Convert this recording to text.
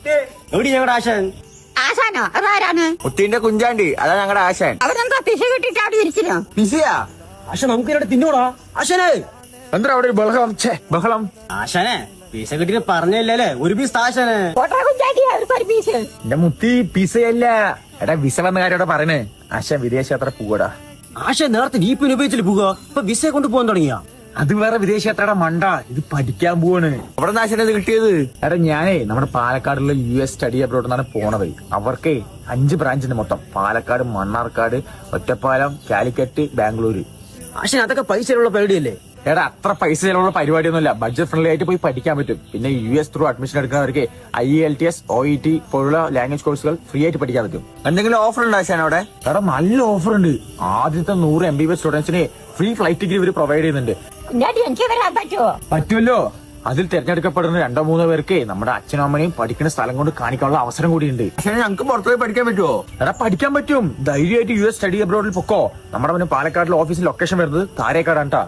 എവിടെ ഞങ്ങളുടെ ആശാൻ? ആശാനോ? അതാരാണ്? മുത്തിന്റെ കുഞ്ചാണ്ടി, അതാ ഞങ്ങളുടെ ആശാൻ. അവരെന്താ പിശ കിട്ടിട്ട് അവിടെ ഇരിച്ചിനോ? പിസിയാ ആശാൻ നമുക്ക് ഇവിടെ തിന്നോടാ. ആശാനെ എന്താ അവിടെ ഒരു ബഹളം? ബഹളം ആശാനെ പീസ കിട്ടിട്ട് പറഞ്ഞല്ലേ ഒരു പീസ് ആശാനെ. ഒരു പീസ്. എന്റെ മുത്തി പിസയല്ല, എടാ വിസ വന്ന കാര്യം പറയണേ. ആശാൻ വിദേശ യാത്ര പോവാടാ. ആശാൻ നേരത്തെ ജീപ്പിന് ഉപയോഗിച്ചിട്ട് പോവുക, ഇപ്പൊ വിസയെ കൊണ്ട് പോകാൻ തുടങ്ങിയ. അത് വേറെ വിദേശ യാത്രയുടെ മണ്ട, ഇത് പഠിക്കാൻ പോവാണ്. അവിടെ നിന്ന് ആശാൻ ഇത് കിട്ടിയത്? എടാ ഞാനേ നമ്മുടെ പാലക്കാടുള്ള US സ്റ്റഡി അബ്രോഡ് എന്നാണ് പോണത്. അവർക്ക് 5 ബ്രാഞ്ചിന്റെ മൊത്തം: പാലക്കാട്, മണ്ണാർക്കാട്, ഒറ്റപ്പാലം, കാലിക്കറ്റ്, ബാംഗ്ലൂര്. ആശാൻ അതൊക്കെ പൈസയിലുള്ള പരിപാടിയല്ലേ? എടാ അത്ര പൈസ ചെലവുള്ള പരിപാടിയൊന്നുമില്ല, ബഡ്ജറ്റ് ഫ്രണ്ട്ലി ആയിട്ട് പോയി പഠിക്കാൻ പറ്റും. പിന്നെ US ത്രൂ അഡ്മിഷൻ എടുക്കുന്നവർക്ക് IELTS, OET പോലുള്ള ലാംഗ്വേജ് കോഴ്സുകൾ ഫ്രീ ആയിട്ട് പഠിക്കാൻ പറ്റും. എന്തെങ്കിലും ഓഫർ ഉണ്ടോ ആശാൻ അവിടെ? എടാ നല്ല ഓഫർ ഉണ്ട്. ആദ്യത്തെ 100 MBBS സ്റ്റുഡൻസിന് ഫ്രീ ഫ്ലൈറ്റ് ടിക്കറ്റ് ഇവർ പ്രൊവൈഡ് ചെയ്യുന്നുണ്ട്. എനിക്ക് വരാൻ പറ്റുമോ? പറ്റുമല്ലോ. അതിൽ തിരഞ്ഞെടുക്കപ്പെടുന്ന 2-3 പേർക്ക് നമ്മുടെ അച്ഛനും അമ്മയും പഠിക്കുന്ന സ്ഥലം കൊണ്ട് കാണിക്കാനുള്ള അവസരം കൂടിയുണ്ട്. പക്ഷേ ഞങ്ങൾക്ക് പുറത്തുപോയി പഠിക്കാൻ പറ്റുമോ? എടാ പഠിക്കാൻ പറ്റും. ധൈര്യമായിട്ട് US സ്റ്റഡി അബ്രോഡിൽ പൊക്കോ. നമ്മുടെ പാലക്കാടിലെ ഓഫീസിൽ ലൊക്കേഷൻ വരുന്നത് താരേക്കാടാണ്.